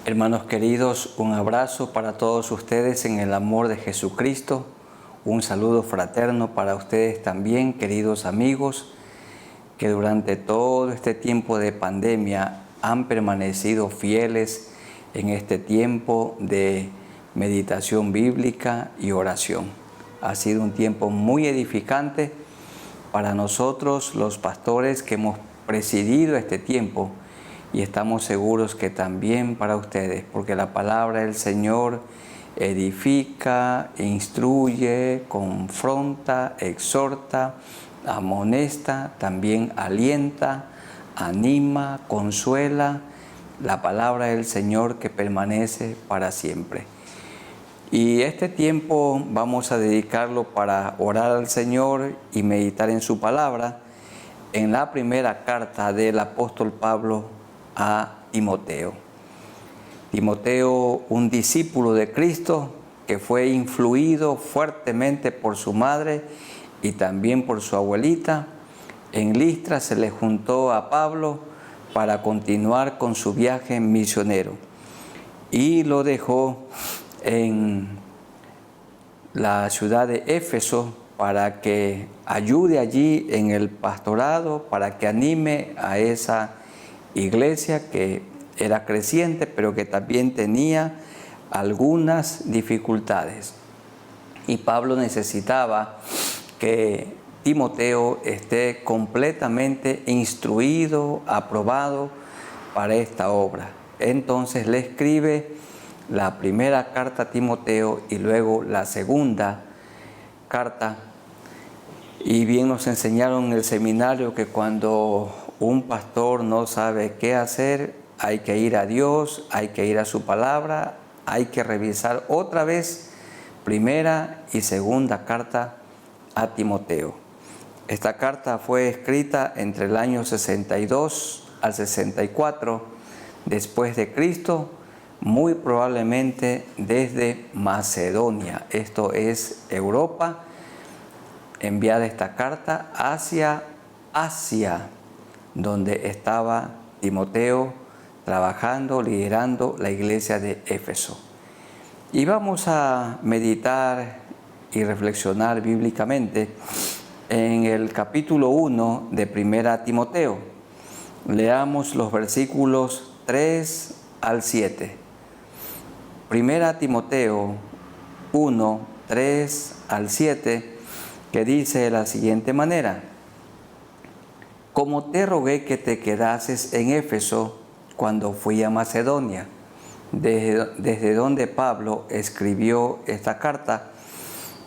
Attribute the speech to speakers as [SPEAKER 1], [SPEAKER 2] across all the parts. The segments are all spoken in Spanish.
[SPEAKER 1] Hermanos queridos, un abrazo para todos ustedes en el amor de Jesucristo. Un saludo fraterno para ustedes también, queridos amigos, que durante todo este tiempo de pandemia han permanecido fieles en este tiempo de meditación bíblica y oración. Ha sido un tiempo muy edificante para nosotros, los pastores que hemos presidido este tiempo, y estamos seguros que también para ustedes, porque la palabra del Señor edifica, instruye, confronta, exhorta, amonesta, también alienta, anima, consuela. La palabra del Señor que permanece para siempre. Y este tiempo vamos a dedicarlo para orar al Señor y meditar en su palabra, en la primera carta del apóstol Pablo a Timoteo. Timoteo, un discípulo de Cristo que fue influido fuertemente por su madre y también por su abuelita. En Listra se le juntó a Pablo para continuar con su viaje misionero y lo dejó en la ciudad de Éfeso para que ayude allí en el pastorado, para que anime a esa iglesia que era creciente, pero que también tenía algunas dificultades. Y Pablo necesitaba que Timoteo esté completamente instruido, aprobado para esta obra. Entonces le escribe la primera carta a Timoteo y luego la segunda carta. Y bien nos enseñaron en el seminario que cuando un pastor no sabe qué hacer, hay que ir a Dios, hay que ir a su palabra, hay que revisar otra vez primera y segunda carta a Timoteo. Esta carta fue escrita entre el año 62 al 64 después de Cristo, muy probablemente desde Macedonia, esto es Europa, enviada esta carta hacia Asia, donde estaba Timoteo trabajando, liderando la iglesia de Éfeso. Y vamos a meditar y reflexionar bíblicamente en el capítulo 1 de 1 Timoteo. Leamos los versículos 3 al 7. 1 Timoteo 1, 3 al 7, que dice de la siguiente manera: Como te rogué que te quedases en Éfeso cuando fui a Macedonia, desde donde Pablo escribió esta carta,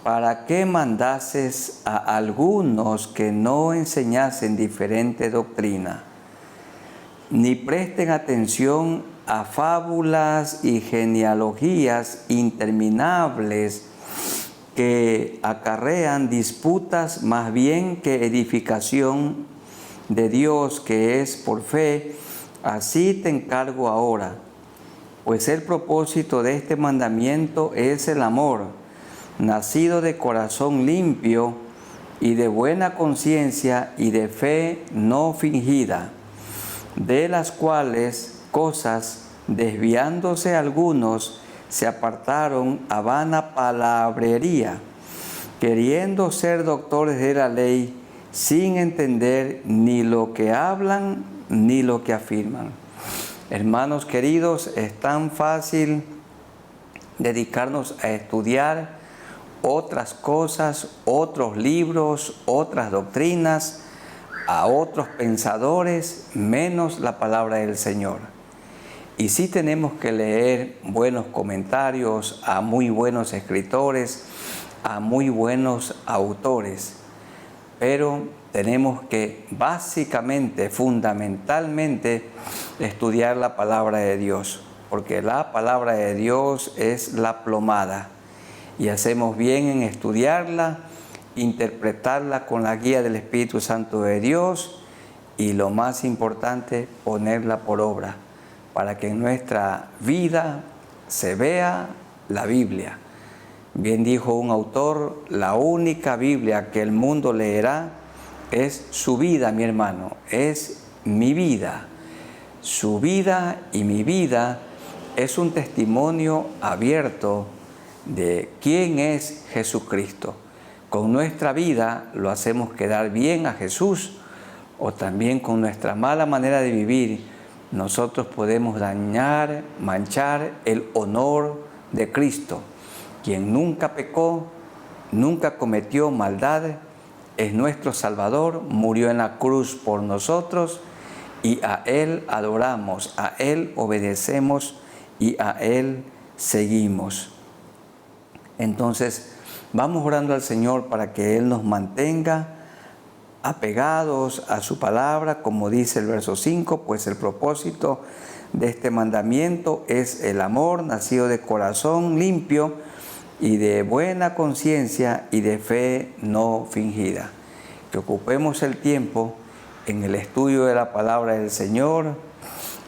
[SPEAKER 1] para que mandases a algunos que no enseñasen diferente doctrina, ni presten atención a fábulas y genealogías interminables que acarrean disputas más bien que edificación de Dios que es por fe. Así te encargo ahora, pues el propósito de este mandamiento es el amor, nacido de corazón limpio y de buena conciencia y de fe no fingida, de las cuales cosas, desviándose algunos, se apartaron a vana palabrería, queriendo ser doctores de la ley, sin entender ni lo que hablan ni lo que afirman. Hermanos queridos, es tan fácil dedicarnos a estudiar otras cosas, otros libros, otras doctrinas, a otros pensadores, menos la palabra del Señor. Y sí tenemos que leer buenos comentarios a muy buenos escritores, a muy buenos autores, pero tenemos que básicamente, fundamentalmente, estudiar la palabra de Dios, porque la palabra de Dios es la plomada, y hacemos bien en estudiarla, interpretarla con la guía del Espíritu Santo de Dios, y lo más importante, ponerla por obra, para que en nuestra vida se vea la Biblia. Bien dijo un autor, la única Biblia que el mundo leerá es su vida, mi hermano, es mi vida. Su vida y mi vida es un testimonio abierto de quién es Jesucristo. Con nuestra vida lo hacemos quedar bien a Jesús, o también con nuestra mala manera de vivir nosotros podemos dañar, manchar el honor de Cristo, quien nunca pecó, nunca cometió maldad, es nuestro Salvador, murió en la cruz por nosotros y a Él adoramos, a Él obedecemos y a Él seguimos. Entonces, vamos orando al Señor para que Él nos mantenga apegados a su palabra, como dice el verso 5, pues el propósito de este mandamiento es el amor nacido de corazón limpio y de buena conciencia y de fe no fingida. Que ocupemos el tiempo en el estudio de la palabra del Señor,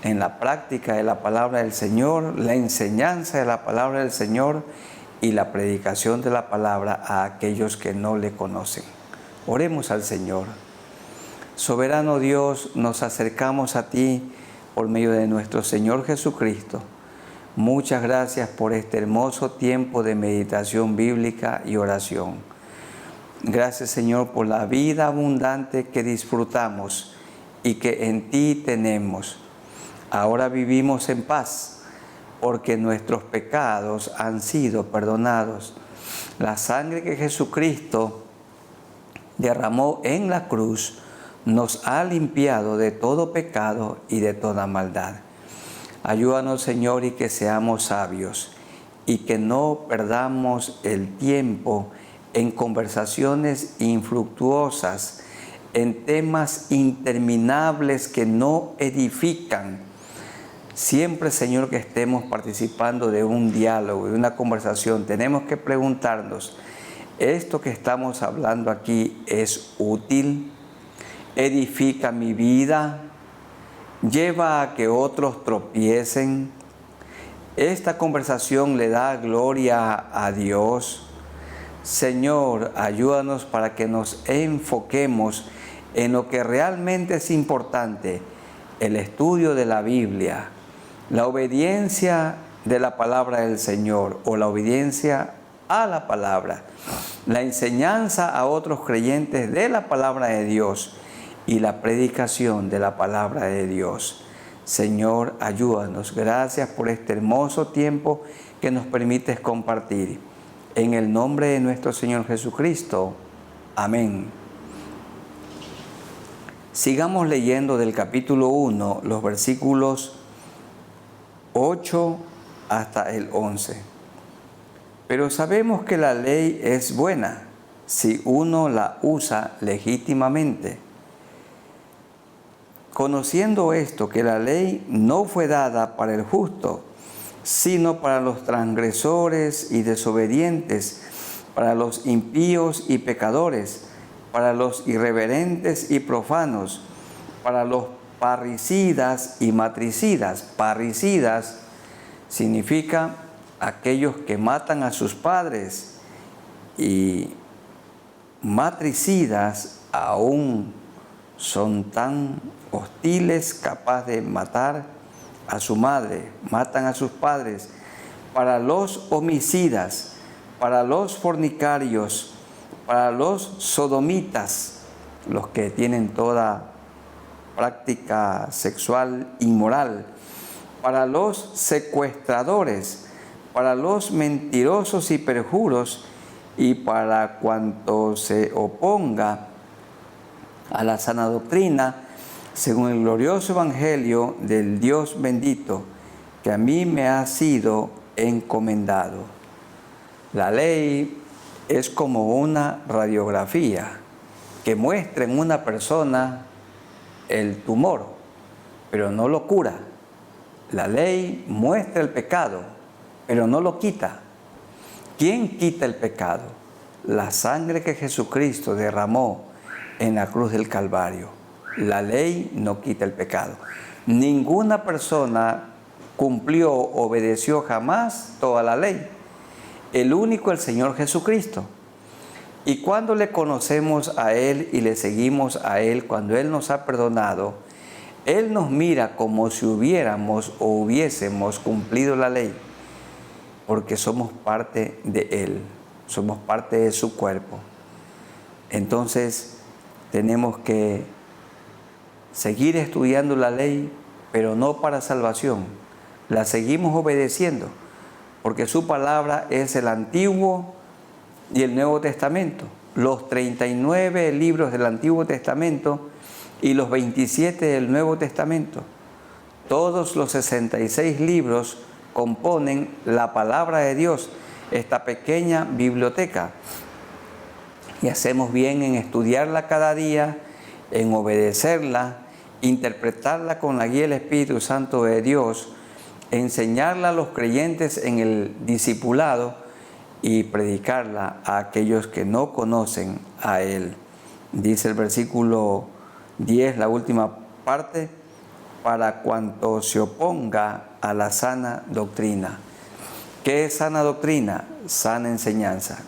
[SPEAKER 1] en la práctica de la palabra del Señor, la enseñanza de la palabra del Señor y la predicación de la palabra a aquellos que no le conocen. Oremos al Señor. Soberano Dios, nos acercamos a ti por medio de nuestro Señor Jesucristo. Muchas gracias por este hermoso tiempo de meditación bíblica y oración. Gracias, Señor, por la vida abundante que disfrutamos y que en ti tenemos. Ahora vivimos en paz porque nuestros pecados han sido perdonados. La sangre que Jesucristo derramó en la cruz nos ha limpiado de todo pecado y de toda maldad. Ayúdanos, Señor, y que seamos sabios y que no perdamos el tiempo en conversaciones infructuosas, en temas interminables que no edifican. Siempre, Señor, que estemos participando de un diálogo, de una conversación, tenemos que preguntarnos, ¿esto que estamos hablando aquí es útil? ¿Edifica mi vida? ¿Lleva a que otros tropiecen? ¿Esta conversación le da gloria a Dios? Señor, ayúdanos para que nos enfoquemos en lo que realmente es importante, el estudio de la Biblia, la obediencia de la palabra del Señor o la obediencia a la palabra, la enseñanza a otros creyentes de la palabra de Dios y la predicación de la palabra de Dios. Señor, ayúdanos. Gracias por este hermoso tiempo que nos permites compartir. En el nombre de nuestro Señor Jesucristo. Amén. Sigamos leyendo del capítulo 1, los versículos 8 hasta el 11. Pero sabemos que la ley es buena si uno la usa legítimamente. Conociendo esto, que la ley no fue dada para el justo, sino para los transgresores y desobedientes, para los impíos y pecadores, para los irreverentes y profanos, para los parricidas y matricidas. Parricidas significa aquellos que matan a sus padres, y matricidas aún son tan hostiles, capaz de matar a su madre, matan a sus padres, para los homicidas, para los fornicarios, para los sodomitas, los que tienen toda práctica sexual inmoral, para los secuestradores, para los mentirosos y perjuros, y para cuanto se oponga a la sana doctrina, según el glorioso evangelio del Dios bendito, que a mí me ha sido encomendado. La ley es como una radiografía que muestra en una persona el tumor, pero no lo cura. La ley muestra el pecado, pero no lo quita. ¿Quién quita el pecado? La sangre que Jesucristo derramó en la cruz del Calvario. La ley no quita el pecado. Ninguna persona cumplió, obedeció jamás toda la ley. El único, el Señor Jesucristo. Y cuando le conocemos a Él y le seguimos a Él, cuando Él nos ha perdonado, Él nos mira como si hubiéramos o hubiésemos cumplido la ley, porque somos parte de Él, somos parte de su cuerpo. Entonces tenemos que seguir estudiando la ley, pero no para salvación. La seguimos obedeciendo, porque su palabra es el Antiguo y el Nuevo Testamento. Los 39 libros del Antiguo Testamento y los 27 del Nuevo Testamento. Todos los 66 libros componen la palabra de Dios, esta pequeña biblioteca. Y hacemos bien en estudiarla cada día, en obedecerla, interpretarla con la guía del Espíritu Santo de Dios, enseñarla a los creyentes en el discipulado y predicarla a aquellos que no conocen a Él. Dice el versículo 10, la última parte, para cuanto se oponga a la sana doctrina. ¿Qué es sana doctrina? Sana enseñanza.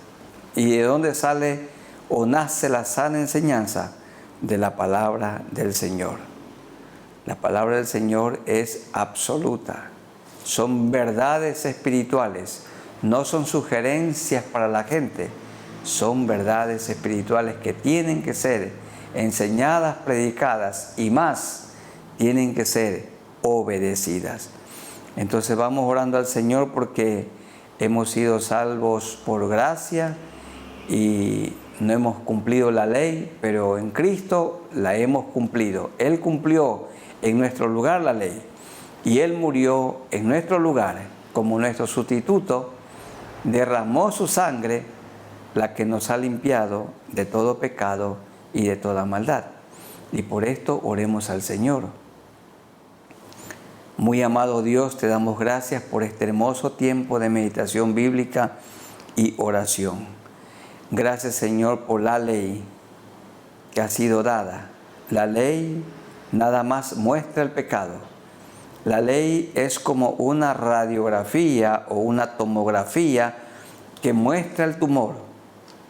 [SPEAKER 1] ¿Y de dónde sale o nace la sana enseñanza? De la palabra del Señor. La palabra del Señor es absoluta. Son verdades espirituales, no son sugerencias para la gente, son verdades espirituales que tienen que ser enseñadas, predicadas y más, tienen que ser obedecidas. Entonces vamos orando al Señor porque hemos sido salvos por gracia y no hemos cumplido la ley, pero en Cristo la hemos cumplido. Él cumplió en nuestro lugar la ley y Él murió en nuestro lugar como nuestro sustituto, derramó su sangre, la que nos ha limpiado de todo pecado y de toda maldad. Y por esto oremos al Señor. Muy amado Dios, te damos gracias por este hermoso tiempo de meditación bíblica y oración. Gracias, Señor, por la ley que ha sido dada. La ley nada más muestra el pecado. La ley es como una radiografía o una tomografía que muestra el tumor,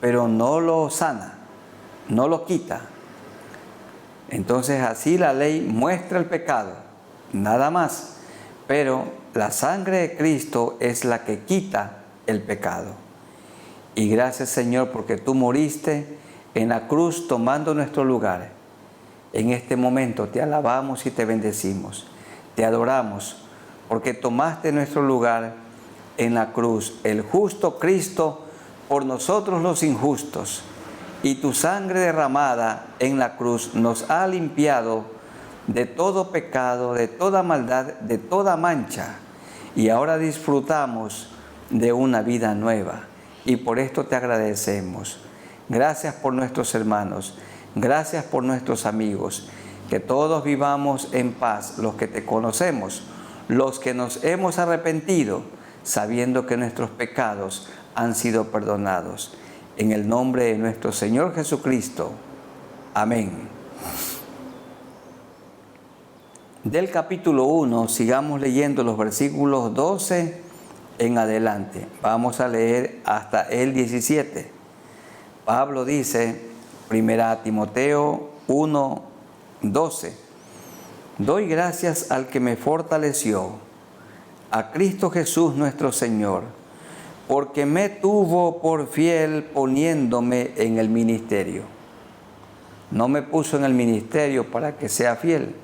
[SPEAKER 1] pero no lo sana, no lo quita. Entonces así la ley muestra el pecado, nada más, pero la sangre de Cristo es la que quita el pecado. Y gracias, Señor, porque tú moriste en la cruz tomando nuestro lugar. En este momento te alabamos y te bendecimos, te adoramos, porque tomaste nuestro lugar en la cruz, el justo Cristo por nosotros los injustos, y tu sangre derramada en la cruz nos ha limpiado de todo pecado, de toda maldad, de toda mancha, y ahora disfrutamos de una vida nueva, y por esto te agradecemos. Gracias por nuestros hermanos, gracias por nuestros amigos, que todos vivamos en paz, los que te conocemos, los que nos hemos arrepentido, sabiendo que nuestros pecados han sido perdonados. En el nombre de nuestro Señor Jesucristo. Amén. Del capítulo 1, sigamos leyendo los versículos 12 en adelante. Vamos a leer hasta el 17. Pablo dice, 1 Timoteo 1, 12. Doy gracias al que me fortaleció, a Cristo Jesús nuestro Señor, porque me tuvo por fiel poniéndome en el ministerio. No me puso en el ministerio para que sea fiel,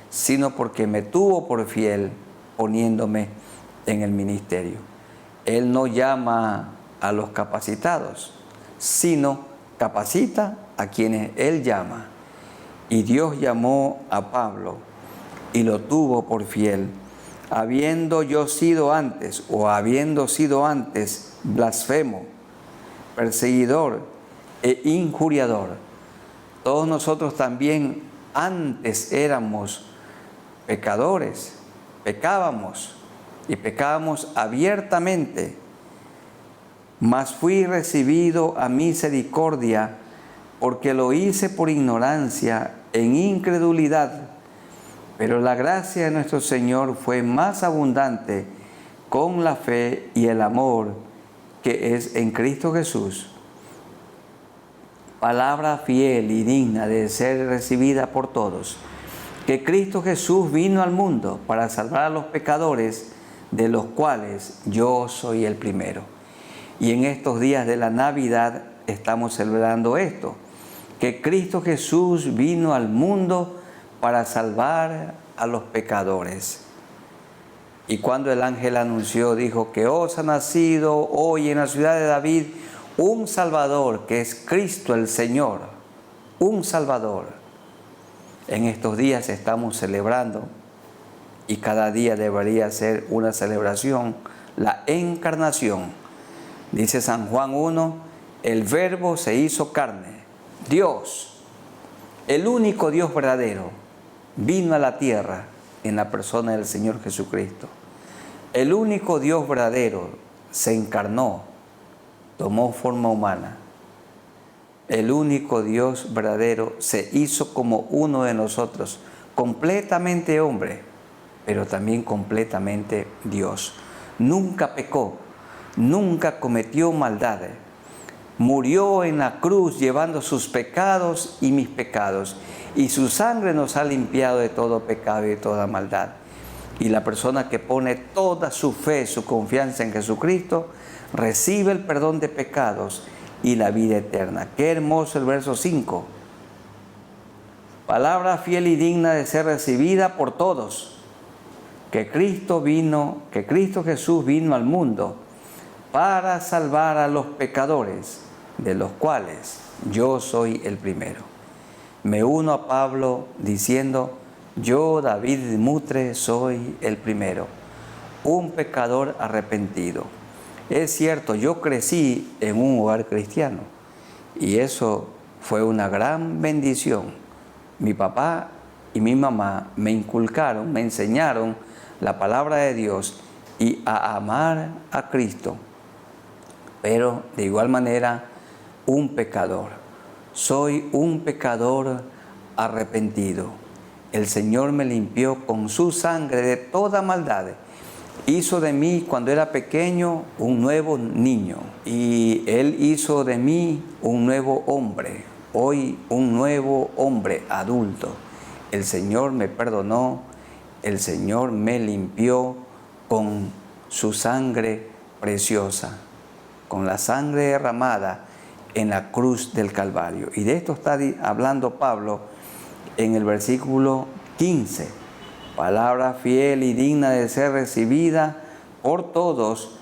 [SPEAKER 1] sino porque me tuvo por fiel poniéndome en el ministerio. Él no llama a los capacitados, sino capacita a quienes Él llama. Y Dios llamó a Pablo y lo tuvo por fiel, habiendo sido antes blasfemo, perseguidor e injuriador. Todos nosotros también antes éramos pecadores, pecábamos abiertamente, mas fui recibido a misericordia, porque lo hice por ignorancia, en incredulidad. Pero la gracia de nuestro Señor fue más abundante con la fe y el amor que es en Cristo Jesús. Palabra fiel y digna de ser recibida por todos, que Cristo Jesús vino al mundo para salvar a los pecadores, de los cuales yo soy el primero. Y en estos días de la Navidad estamos celebrando esto, que Cristo Jesús vino al mundo para salvar a los pecadores. Y cuando el ángel anunció, dijo que os ha nacido hoy en la ciudad de David un Salvador, que es Cristo el Señor, un Salvador. En estos días estamos celebrando, y cada día debería ser una celebración, la encarnación. Dice San Juan 1, el Verbo se hizo carne. Dios, el único Dios verdadero, vino a la tierra en la persona del Señor Jesucristo. El único Dios verdadero se encarnó, tomó forma humana. El único Dios verdadero se hizo como uno de nosotros, completamente hombre, pero también completamente Dios. Nunca pecó, nunca cometió maldades. Murió en la cruz llevando sus pecados y mis pecados, y su sangre nos ha limpiado de todo pecado y de toda maldad. Y la persona que pone toda su fe, su confianza en Jesucristo, recibe el perdón de pecados y la vida eterna. Qué hermoso el verso 5. Palabra fiel y digna de ser recibida por todos. Que Cristo Jesús vino al mundo para salvar a los pecadores, de los cuales yo soy el primero. Me uno a Pablo diciendo, yo, David Mutre, soy el primero, un pecador arrepentido. Es cierto, yo crecí en un hogar cristiano y eso fue una gran bendición. Mi papá y mi mamá me inculcaron, me enseñaron la palabra de Dios y a amar a Cristo. Pero de igual manera, un pecador. Soy un pecador arrepentido. El Señor me limpió con su sangre de toda maldad. Hizo de mí, cuando era pequeño, un nuevo niño. Y Él hizo de mí un nuevo hombre. Hoy un nuevo hombre adulto. El Señor me perdonó. El Señor me limpió con su sangre preciosa, con la sangre derramada en la cruz del Calvario. Y de esto está hablando Pablo en el versículo 15. Palabra fiel y digna de ser recibida por todos,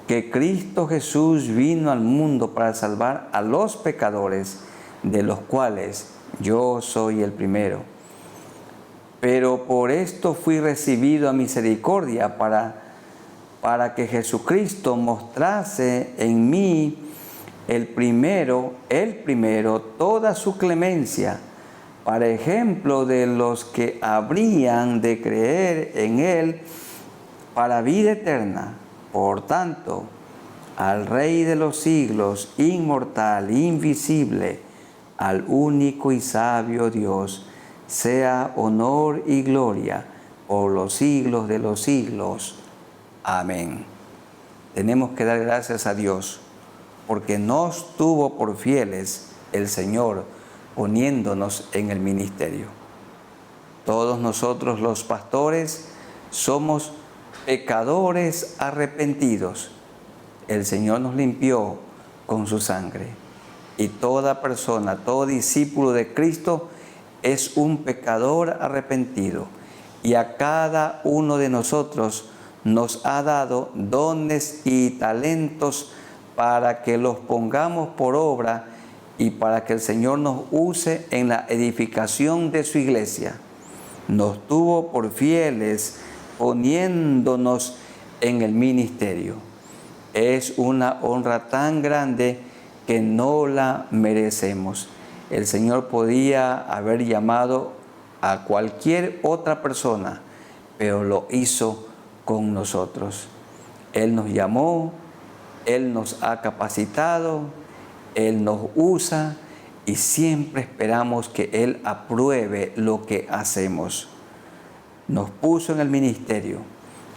[SPEAKER 1] que Cristo Jesús vino al mundo para salvar a los pecadores, de los cuales yo soy el primero. Pero por esto fui recibido a misericordia, para que Jesucristo mostrase en mí el primero, toda su clemencia, para ejemplo de los que habrían de creer en Él para vida eterna. Por tanto, al Rey de los siglos, inmortal, invisible, al único y sabio Dios, sea honor y gloria por los siglos de los siglos. Amén. Tenemos que dar gracias a Dios, porque nos tuvo por fieles el Señor, poniéndonos en el ministerio. Todos nosotros los pastores somos pecadores arrepentidos. El Señor nos limpió con su sangre. Y toda persona, todo discípulo de Cristo es un pecador arrepentido. Y a cada uno de nosotros nos ha dado dones y talentos para que los pongamos por obra y para que el Señor nos use en la edificación de su iglesia. Nos tuvo por fieles poniéndonos en el ministerio. Es una honra tan grande que no la merecemos. El Señor podía haber llamado a cualquier otra persona, pero lo hizo con nosotros. Él nos llamó, Él nos ha capacitado, Él nos usa y siempre esperamos que Él apruebe lo que hacemos. Nos puso en el ministerio,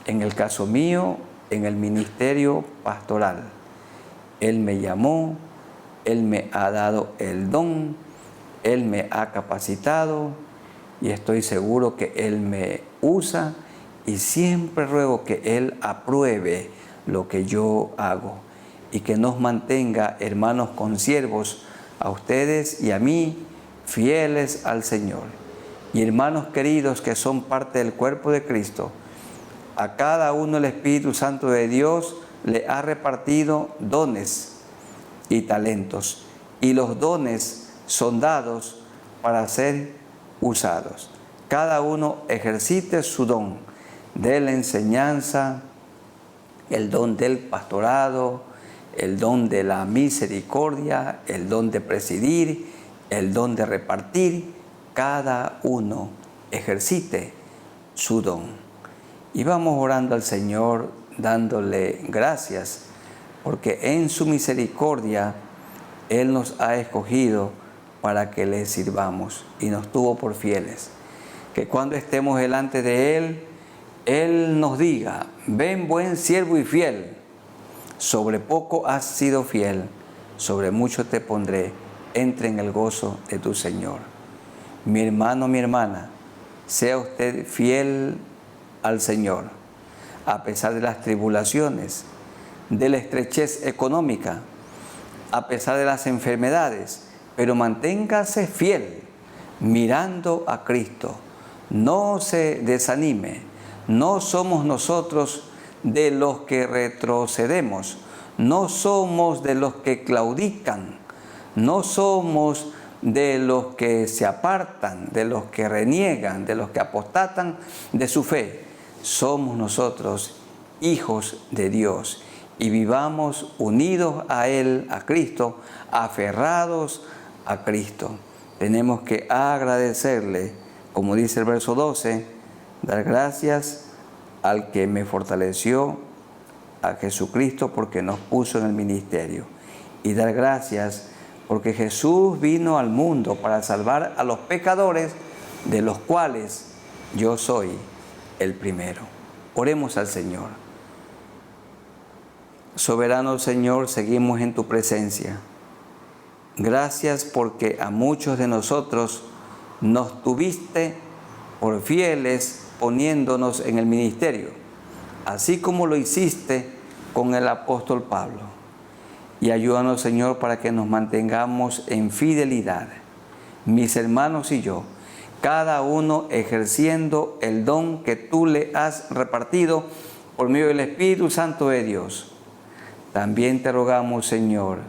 [SPEAKER 1] en el caso mío, en el ministerio pastoral. Él me llamó, Él me ha dado el don, Él me ha capacitado y estoy seguro que Él me usa y siempre ruego que Él apruebe lo que yo hago y que nos mantenga, hermanos consiervos, a ustedes y a mí, fieles al Señor. Y hermanos queridos que son parte del cuerpo de Cristo, a cada uno el Espíritu Santo de Dios le ha repartido dones y talentos, y los dones son dados para ser usados. Cada uno ejercite su don de la enseñanza, el don del pastorado, el don de la misericordia, el don de presidir, el don de repartir. Cada uno ejercite su don. Y vamos orando al Señor, dándole gracias, porque en su misericordia Él nos ha escogido para que le sirvamos y nos tuvo por fieles. Que cuando estemos delante de Él, Él nos diga: ven, buen siervo y fiel, sobre poco has sido fiel, sobre mucho te pondré, entra en el gozo de tu Señor. Mi hermano, mi hermana, sea usted fiel al Señor, a pesar de las tribulaciones, de la estrechez económica, a pesar de las enfermedades, pero manténgase fiel, mirando a Cristo. No se desanime. No somos nosotros de los que retrocedemos, no somos de los que claudican, no somos de los que se apartan, de los que reniegan, de los que apostatan de su fe. Somos nosotros hijos de Dios y vivamos unidos a Él, a Cristo, aferrados a Cristo. Tenemos que agradecerle, como dice el verso 12, dar gracias al que me fortaleció, a Jesucristo, porque nos puso en el ministerio, y dar gracias porque Jesús vino al mundo para salvar a los pecadores, de los cuales yo soy el primero. Oremos al Señor. Soberano Señor, seguimos en tu presencia. Gracias porque a muchos de nosotros nos tuviste por fieles poniéndonos en el ministerio, así como lo hiciste con el apóstol Pablo. Y ayúdanos, Señor, para que nos mantengamos en fidelidad, mis hermanos y yo, cada uno ejerciendo el don que tú le has repartido por medio del Espíritu Santo de Dios. También te rogamos, Señor,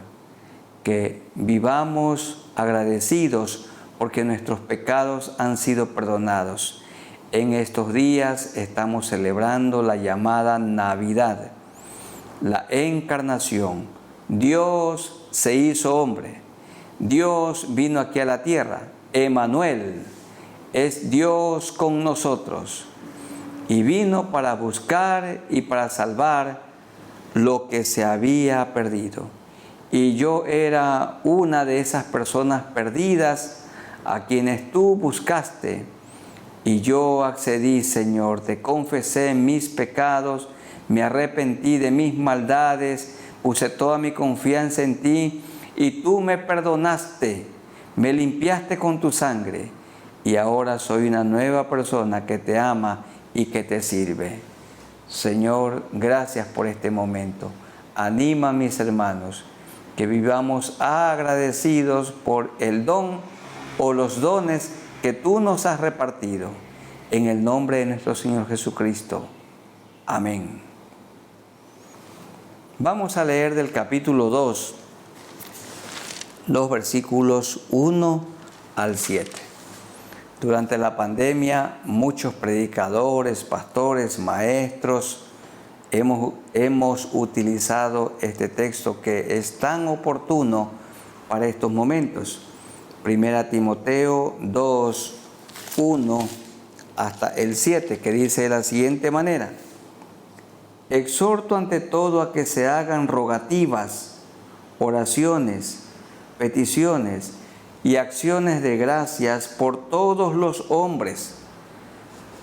[SPEAKER 1] que vivamos agradecidos porque nuestros pecados han sido perdonados. En estos días estamos celebrando la llamada Navidad, la encarnación. Dios se hizo hombre, Dios vino aquí a la tierra, Emmanuel es Dios con nosotros, y vino para buscar y para salvar lo que se había perdido. Y yo era una de esas personas perdidas a quienes tú buscaste, y yo accedí, Señor, te confesé mis pecados, me arrepentí de mis maldades, puse toda mi confianza en ti y tú me perdonaste, me limpiaste con tu sangre y ahora soy una nueva persona que te ama y que te sirve. Señor, gracias por este momento. Anima a mis hermanos que vivamos agradecidos por el don o los dones que tú nos has repartido. En el nombre de nuestro Señor Jesucristo. Amén. Vamos a leer del capítulo 2, los versículos 1 al 7. Durante la pandemia, muchos predicadores, pastores, maestros, hemos utilizado este texto que es tan oportuno para estos momentos. 1 Timoteo 2, 1 hasta el 7, que dice de la siguiente manera: exhorto ante todo a que se hagan rogativas, oraciones, peticiones y acciones de gracias por todos los hombres,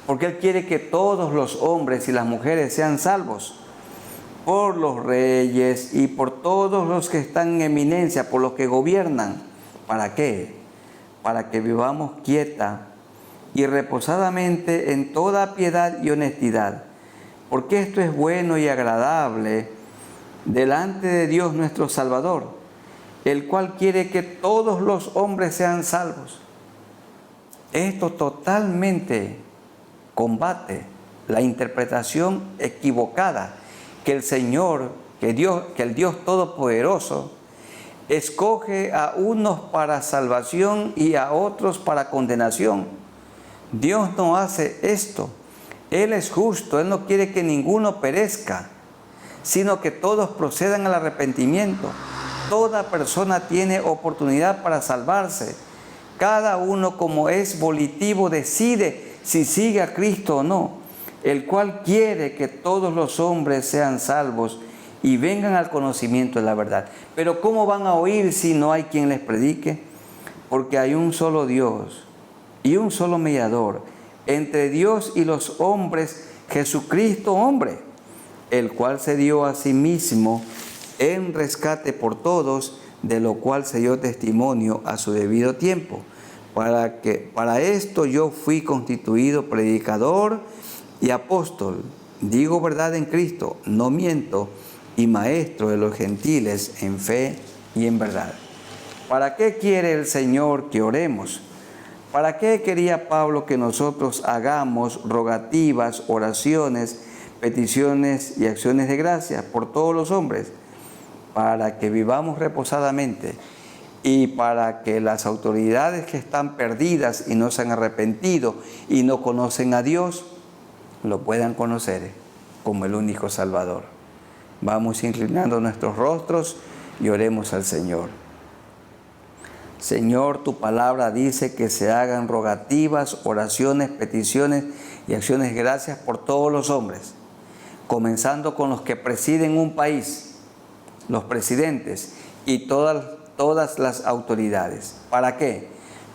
[SPEAKER 1] porque Él quiere que todos los hombres y las mujeres sean salvos, por los reyes y por todos los que están en eminencia, por los que gobiernan. ¿Para qué? Para que vivamos quieta y reposadamente en toda piedad y honestidad, porque esto es bueno y agradable delante de Dios nuestro Salvador, el cual quiere que todos los hombres sean salvos. Esto totalmente combate la interpretación equivocada que el Señor, que el Dios Todopoderoso escoge a unos para salvación y a otros para condenación. Dios no hace esto. Él es justo, Él no quiere que ninguno perezca, sino que todos procedan al arrepentimiento. Toda persona tiene oportunidad para salvarse. Cada uno, como es volitivo, decide si sigue a Cristo o no, el cual quiere que todos los hombres sean salvos y vengan al conocimiento de la verdad. Pero ¿cómo van a oír si no hay quien les predique? Porque hay un solo Dios y un solo mediador entre Dios y los hombres, Jesucristo hombre, el cual se dio a sí mismo en rescate por todos, de lo cual se dio testimonio a su debido tiempo. Para esto yo fui constituido predicador y apóstol, digo verdad en Cristo, no miento, y maestro de los gentiles en fe y en verdad. ¿Para qué quiere el Señor que oremos? ¿Para qué quería Pablo que nosotros hagamos rogativas, oraciones, peticiones y acciones de gracia por todos los hombres? Para que vivamos reposadamente y para que las autoridades que están perdidas y no se han arrepentido y no conocen a Dios, lo puedan conocer como el único Salvador. Vamos inclinando nuestros rostros y oremos al Señor. Señor, tu palabra dice que se hagan rogativas, oraciones, peticiones y acciones de gracias por todos los hombres, comenzando con los que presiden un país, los presidentes y todas las autoridades. ¿Para qué?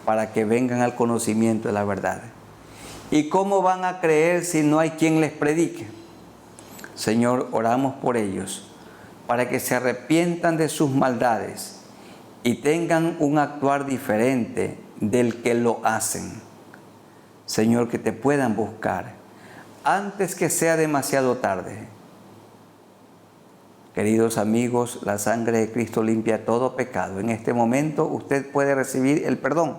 [SPEAKER 1] Para que vengan al conocimiento de la verdad. ¿Y cómo van a creer si no hay quien les predique? Señor, oramos por ellos, para que se arrepientan de sus maldades y tengan un actuar diferente del que lo hacen. Señor, que te puedan buscar antes que sea demasiado tarde. Queridos amigos, la sangre de Cristo limpia todo pecado. En este momento usted puede recibir el perdón,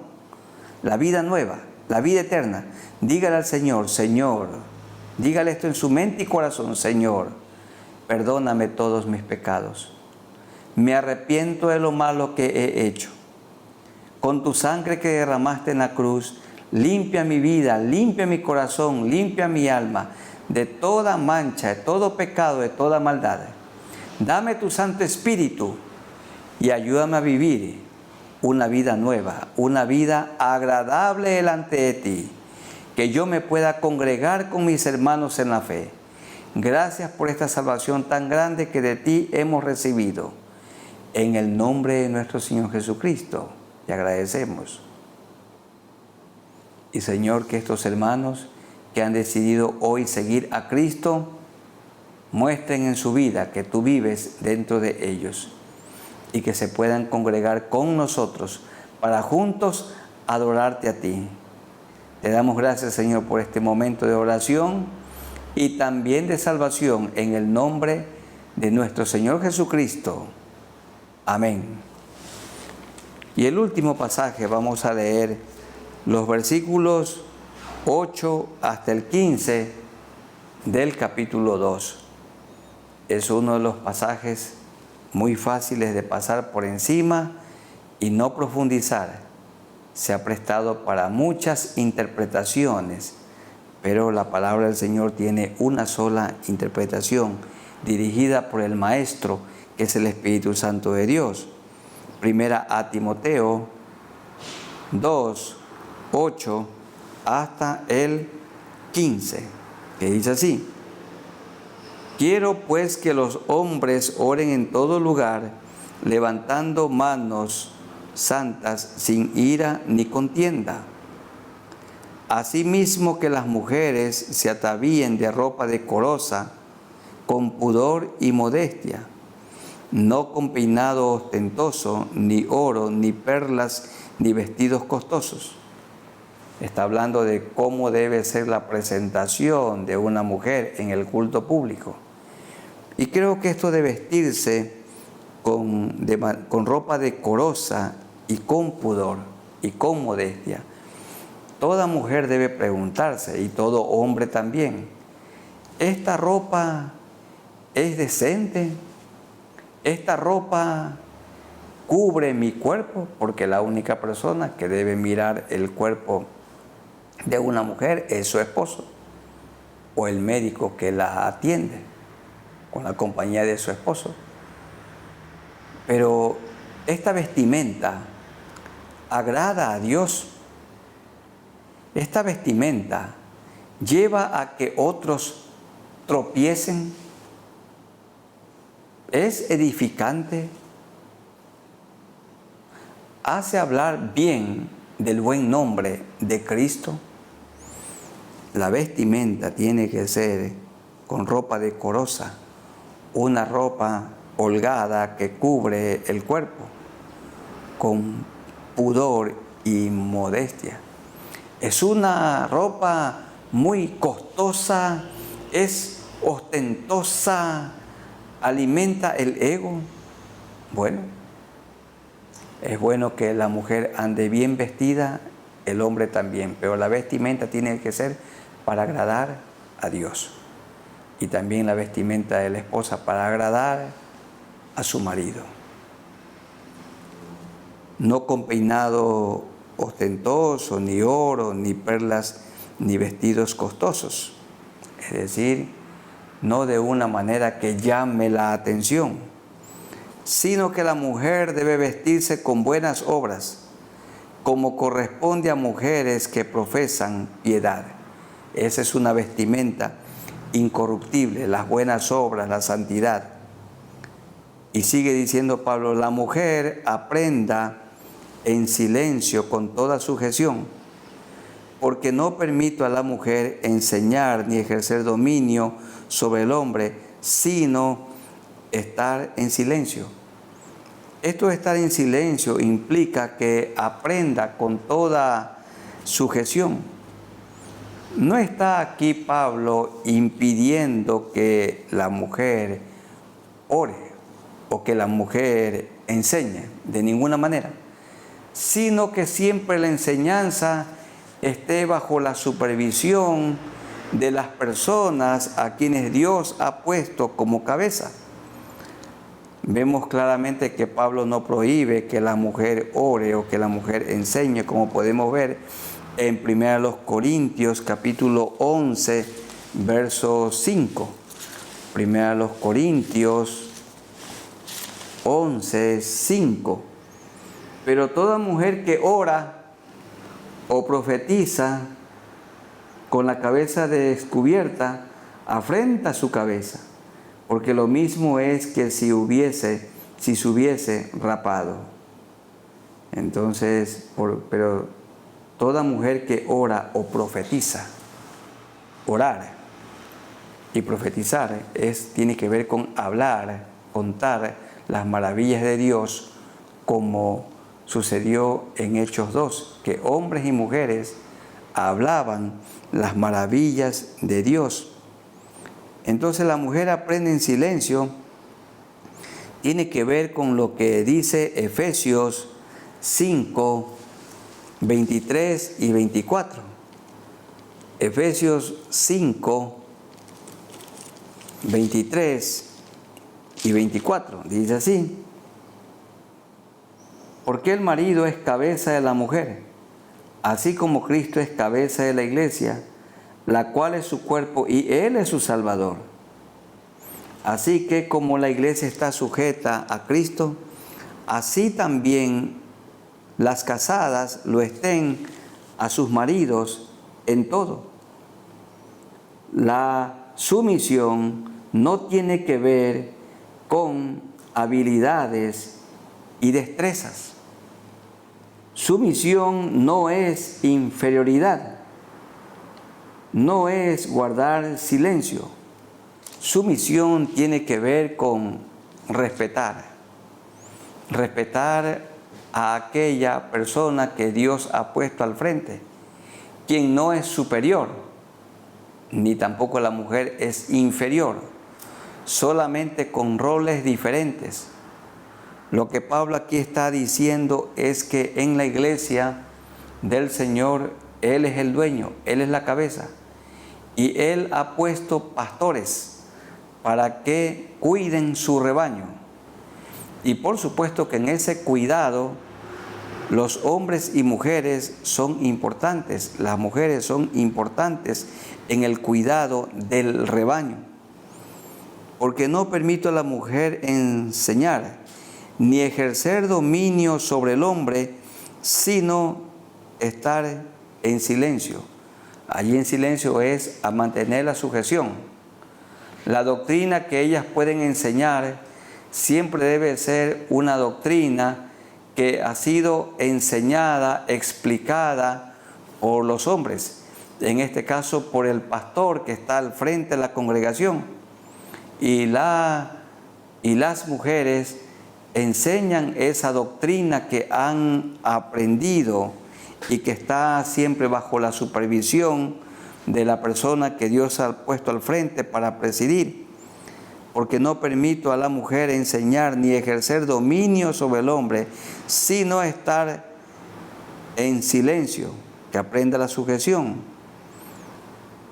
[SPEAKER 1] la vida nueva, la vida eterna. Dígale al Señor, Señor, dígale esto en su mente y corazón, Señor, perdóname todos mis pecados. Me arrepiento de lo malo que he hecho. Con tu sangre que derramaste en la cruz, limpia mi vida, limpia mi corazón, limpia mi alma de toda mancha, de todo pecado, de toda maldad. Dame tu Santo Espíritu y ayúdame a vivir una vida nueva, una vida agradable delante de ti, que yo me pueda congregar con mis hermanos en la fe. Gracias por esta salvación tan grande que de ti hemos recibido. En el nombre de nuestro Señor Jesucristo, te agradecemos. Y Señor, que estos hermanos que han decidido hoy seguir a Cristo, muestren en su vida que tú vives dentro de ellos y que se puedan congregar con nosotros para juntos adorarte a ti. Te damos gracias, Señor, por este momento de oración y también de salvación en el nombre de nuestro Señor Jesucristo. Amén. Y el último pasaje, vamos a leer los versículos 8 hasta el 15 del capítulo 2. Es uno de los pasajes muy fáciles de pasar por encima y no profundizar. Se ha prestado para muchas interpretaciones, pero la palabra del Señor tiene una sola interpretación, dirigida por el Maestro, que es el Espíritu Santo de Dios. Primera a Timoteo 2, 8 hasta el 15, que dice así: Quiero pues que los hombres oren en todo lugar, levantando manos santas sin ira ni contienda. Asimismo que las mujeres se atavíen de ropa decorosa, con pudor y modestia, no con peinado ostentoso, ni oro, ni perlas, ni vestidos costosos. Está hablando de cómo debe ser la presentación de una mujer en el culto público. Y creo que esto de vestirse con ropa decorosa y con pudor y con modestia, toda mujer debe preguntarse, y todo hombre también, ¿esta ropa es decente? ¿Esta ropa cubre mi cuerpo? Porque la única persona que debe mirar el cuerpo de una mujer es su esposo o el médico que la atiende con la compañía de su esposo. Pero esta vestimenta agrada a Dios. Esta vestimenta lleva a que otros tropiecen. Es edificante. Hace hablar bien del buen nombre de Cristo. La vestimenta tiene que ser con ropa decorosa, una ropa holgada que cubre el cuerpo, con pudor y modestia. Es una ropa muy costosa, es ostentosa, alimenta el ego. Bueno, es bueno que la mujer ande bien vestida, el hombre también, pero la vestimenta tiene que ser para agradar a Dios. Y también la vestimenta de la esposa para agradar a su marido. No con peinado ostentoso, ni oro, ni perlas, ni vestidos costosos. Es decir, no de una manera que llame la atención, sino que la mujer debe vestirse con buenas obras, como corresponde a mujeres que profesan piedad. Esa es una vestimenta incorruptible, las buenas obras, la santidad. Y sigue diciendo Pablo, la mujer aprenda en silencio con toda sujeción, porque no permito a la mujer enseñar ni ejercer dominio sobre el hombre, sino estar en silencio. Esto de estar en silencio implica que aprenda con toda sujeción. No está aquí Pablo impidiendo que la mujer ore o que la mujer enseñe, de ninguna manera, sino que siempre la enseñanza esté bajo la supervisión de las personas a quienes Dios ha puesto como cabeza. Vemos claramente que Pablo no prohíbe que la mujer ore o que la mujer enseñe, como podemos ver en 1 Corintios capítulo 11, verso 5. 1 Corintios 11, 5. Pero toda mujer que ora o profetiza con la cabeza descubierta, afrenta su cabeza, porque lo mismo es que si se hubiese rapado. Entonces, pero toda mujer que ora o profetiza, orar y profetizar tiene que ver con hablar, contar las maravillas de Dios, como sucedió en Hechos 2, que hombres y mujeres hablaban las maravillas de Dios. Entonces la mujer aprende en silencio, tiene que ver con lo que dice Efesios 5, 23 y 24. Efesios 5, 23 y 24, dice así: porque el marido es cabeza de la mujer, así como Cristo es cabeza de la iglesia, la cual es su cuerpo y Él es su Salvador. Así que como la iglesia está sujeta a Cristo, así también las casadas lo estén a sus maridos en todo. La sumisión no tiene que ver con habilidades y destrezas. Sumisión no es inferioridad, no es guardar silencio. Sumisión tiene que ver con respetar a aquella persona que Dios ha puesto al frente quien no es superior, ni tampoco la mujer es inferior, solamente con roles diferentes. Lo que Pablo aquí está diciendo es que en la iglesia del Señor, Él es el dueño, Él es la cabeza, y Él ha puesto pastores para que cuiden su rebaño. Y por supuesto que en ese cuidado los hombres y mujeres son importantes, las mujeres son importantes en el cuidado del rebaño, porque no permito a la mujer enseñar ni ejercer dominio sobre el hombre, sino estar en silencio. Allí en silencio es a mantener la sujeción. La doctrina que ellas pueden enseñar siempre debe ser una doctrina que ha sido enseñada, explicada por los hombres, en este caso por el pastor que está al frente de la congregación, y las mujeres enseñan esa doctrina que han aprendido y que está siempre bajo la supervisión de la persona que Dios ha puesto al frente para presidir. Porque no permito a la mujer enseñar ni ejercer dominio sobre el hombre, sino estar en silencio, que aprenda la sujeción.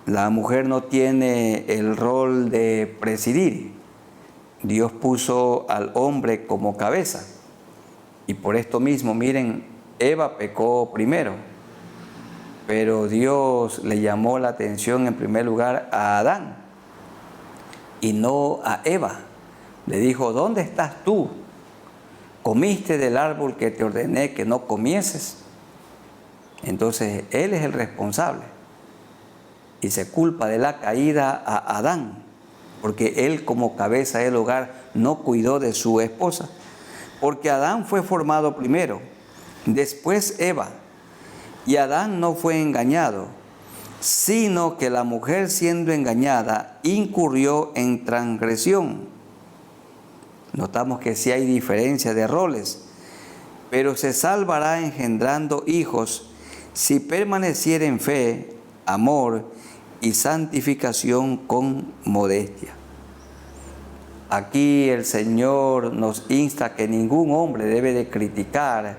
[SPEAKER 1] La mujer no tiene el rol de presidir. Dios puso al hombre como cabeza. Y por esto mismo, miren, Eva pecó primero, pero Dios le llamó la atención en primer lugar a Adán y no a Eva. Le dijo: ¿dónde estás tú? ¿Comiste del árbol que te ordené que no comieses? Entonces él es el responsable y se culpa de la caída a Adán, porque él como cabeza del hogar no cuidó de su esposa, porque Adán fue formado primero, después Eva, y Adán no fue engañado, sino que la mujer, siendo engañada, incurrió en transgresión. Notamos que sí hay diferencia de roles, pero se salvará engendrando hijos si permaneciera en fe, amor y santificación con modestia. Aquí el Señor nos insta que ningún hombre debe de criticar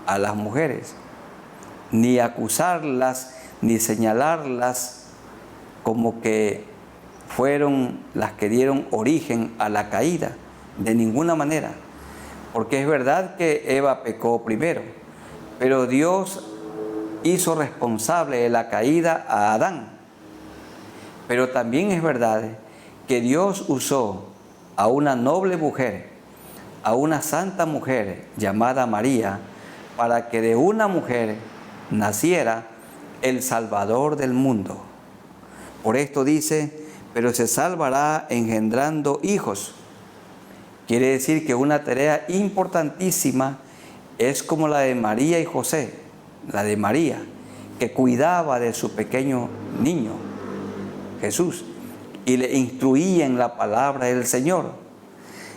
[SPEAKER 1] a las mujeres, ni acusarlas, ni señalarlas como que fueron las que dieron origen a la caída, de ninguna manera. Porque es verdad que Eva pecó primero, pero Dios hizo responsable de la caída a Adán. Pero también es verdad que Dios usó a una noble mujer, a una santa mujer llamada María, para que de una mujer naciera el Salvador del mundo. Por esto dice: pero se salvará engendrando hijos. Quiere decir que una tarea importantísima es como la de María y José, la de María, que cuidaba de su pequeño niño, Jesús, y le instruía en la palabra del Señor.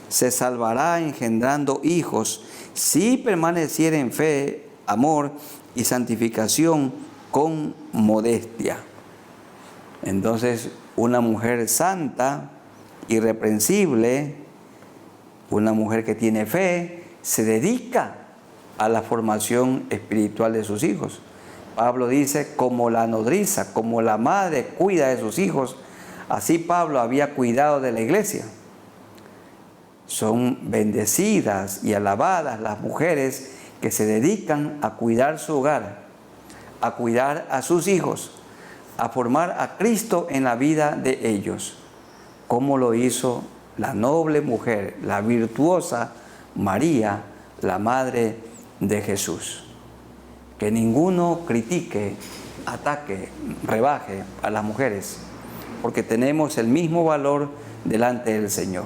[SPEAKER 1] Se salvará engendrando hijos si permaneciera en fe, amor y santificación con modestia. Entonces, una mujer santa, irreprensible, una mujer que tiene fe, se dedica a la formación espiritual de sus hijos. Pablo dice: como la nodriza, como la madre cuida de sus hijos, así Pablo había cuidado de la iglesia. Son bendecidas y alabadas las mujeres que se dedican a cuidar su hogar, a cuidar a sus hijos, a formar a Cristo en la vida de ellos, como lo hizo la noble mujer, la virtuosa María, la madre de Jesús. Que ninguno critique, ataque, rebaje a las mujeres, porque tenemos el mismo valor delante del Señor.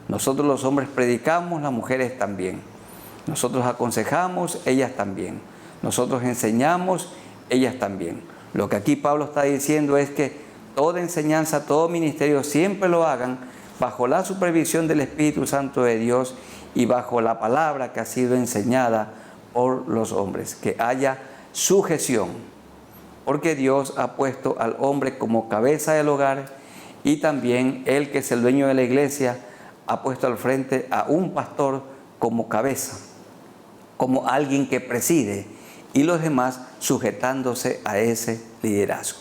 [SPEAKER 1] Nosotros los hombres predicamos, las mujeres también. Nosotros aconsejamos, ellas también. Nosotros enseñamos, ellas también. Lo que aquí Pablo está diciendo es que toda enseñanza, todo ministerio siempre lo hagan bajo la supervisión del Espíritu Santo de Dios y bajo la palabra que ha sido enseñada por los hombres. Que haya sujeción, porque Dios ha puesto al hombre como cabeza del hogar y también Él, que es el dueño de la iglesia, ha puesto al frente a un pastor como cabeza, como alguien que preside y los demás sujetándose a ese liderazgo.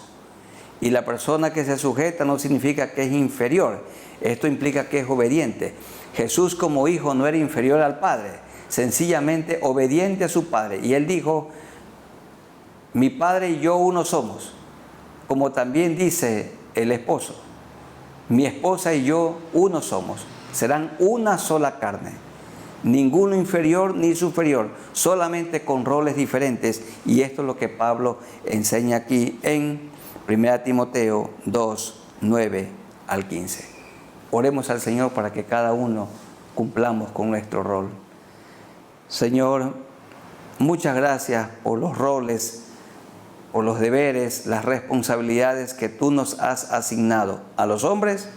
[SPEAKER 1] Y la persona que se sujeta no significa que es inferior, esto implica que es obediente. Jesús como hijo no era inferior al Padre, sencillamente obediente a su Padre. Y Él dijo, mi Padre y yo uno somos, como también dice el esposo, mi esposa y yo uno somos, serán una sola carne. Ninguno inferior ni superior, solamente con roles diferentes. Y esto es lo que Pablo enseña aquí en 1 Timoteo 2, 9 al 15. Oremos al Señor para que cada uno cumplamos con nuestro rol. Señor, muchas gracias por los roles, por los deberes, las responsabilidades que tú nos has asignado a los hombres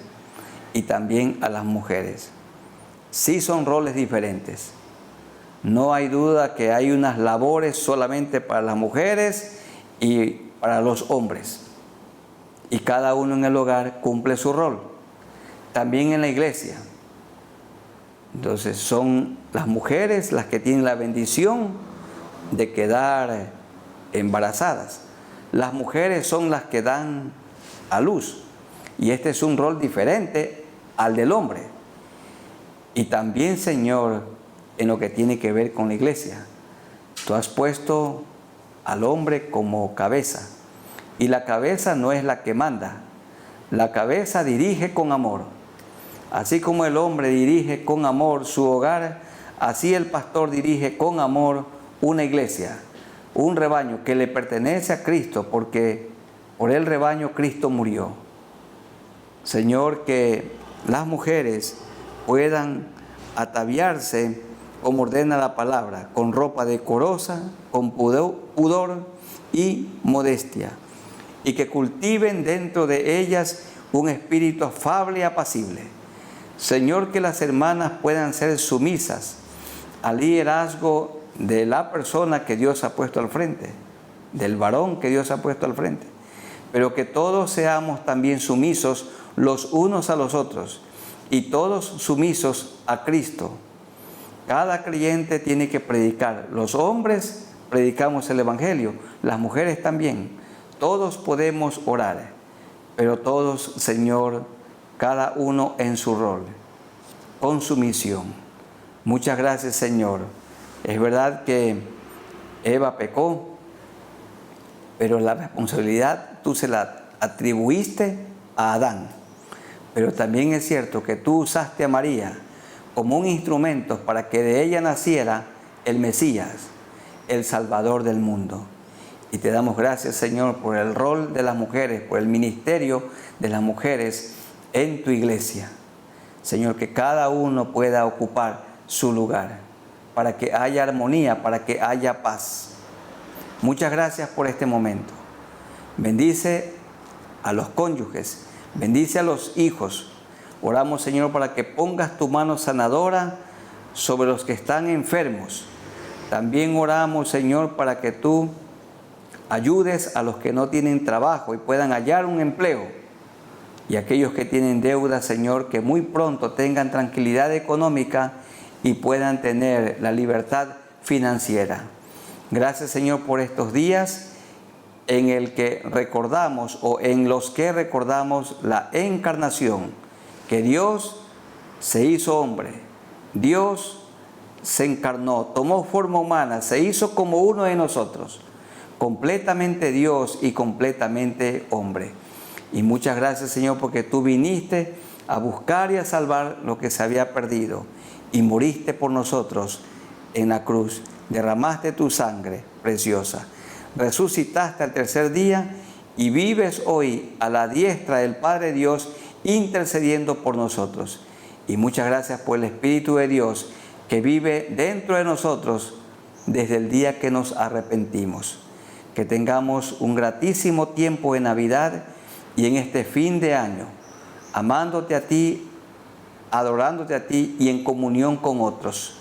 [SPEAKER 1] y también a las mujeres. Sí son roles diferentes. No hay duda que hay unas labores solamente para las mujeres y para los hombres. Y cada uno en el hogar cumple su rol. También en la iglesia. Entonces son las mujeres las que tienen la bendición de quedar embarazadas. Las mujeres son las que dan a luz. Y este es un rol diferente al del hombre. Y también, Señor, en lo que tiene que ver con la iglesia, tú has puesto al hombre como cabeza. Y la cabeza no es la que manda. La cabeza dirige con amor. Así como el hombre dirige con amor su hogar, así el pastor dirige con amor una iglesia, un rebaño que le pertenece a Cristo, porque por el rebaño Cristo murió. Señor, que las mujeres puedan ataviarse como ordena la palabra, con ropa decorosa, con pudor y modestia, y que cultiven dentro de ellas un espíritu afable y apacible. Señor, que las hermanas puedan ser sumisas al liderazgo de la persona que Dios ha puesto al frente, del varón que Dios ha puesto al frente, pero que todos seamos también sumisos los unos a los otros y todos sumisos a Cristo. Cada creyente tiene que predicar. Los hombres predicamos el Evangelio, las mujeres también. Todos podemos orar, pero todos, Señor, cada uno en su rol, con su misión. Muchas gracias, Señor. Es verdad que Eva pecó, pero la responsabilidad tú se la atribuiste a Adán. Pero también es cierto que tú usaste a María como un instrumento para que de ella naciera el Mesías, el Salvador del mundo. Y te damos gracias, Señor, por el rol de las mujeres, por el ministerio de las mujeres en tu iglesia. Señor, que cada uno pueda ocupar su lugar, para que haya armonía, para que haya paz. Muchas gracias por este momento. Bendice a los cónyuges, bendice a los hijos. Oramos, Señor, para que pongas tu mano sanadora sobre los que están enfermos. También oramos, Señor, para que tú ayudes a los que no tienen trabajo y puedan hallar un empleo. Y aquellos que tienen deudas, Señor, que muy pronto tengan tranquilidad económica y puedan tener la libertad financiera. Gracias, Señor, por estos días en el que recordamos o en los que recordamos la encarnación, que Dios se hizo hombre, Dios se encarnó, tomó forma humana, se hizo como uno de nosotros, completamente Dios y completamente hombre. Y muchas gracias, Señor, porque tú viniste a buscar y a salvar lo que se había perdido y moriste por nosotros en la cruz, derramaste tu sangre preciosa, resucitaste al tercer día y vives hoy a la diestra del Padre Dios intercediendo por nosotros. Y muchas gracias por el Espíritu de Dios que vive dentro de nosotros desde el día que nos arrepentimos. Que tengamos un gratísimo tiempo de Navidad y en este fin de año, amándote a ti, adorándote a ti y en comunión con otros.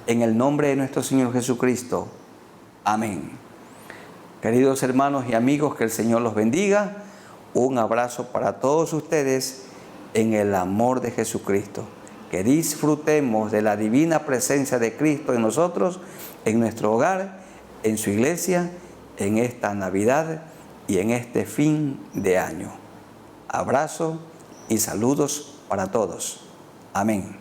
[SPEAKER 1] En el nombre de nuestro Señor Jesucristo. Amén. Queridos hermanos y amigos, que el Señor los bendiga. Un abrazo para todos ustedes en el amor de Jesucristo. Que disfrutemos de la divina presencia de Cristo en nosotros, en nuestro hogar, en su iglesia, en esta Navidad y en este fin de año. Abrazo y saludos para todos. Amén.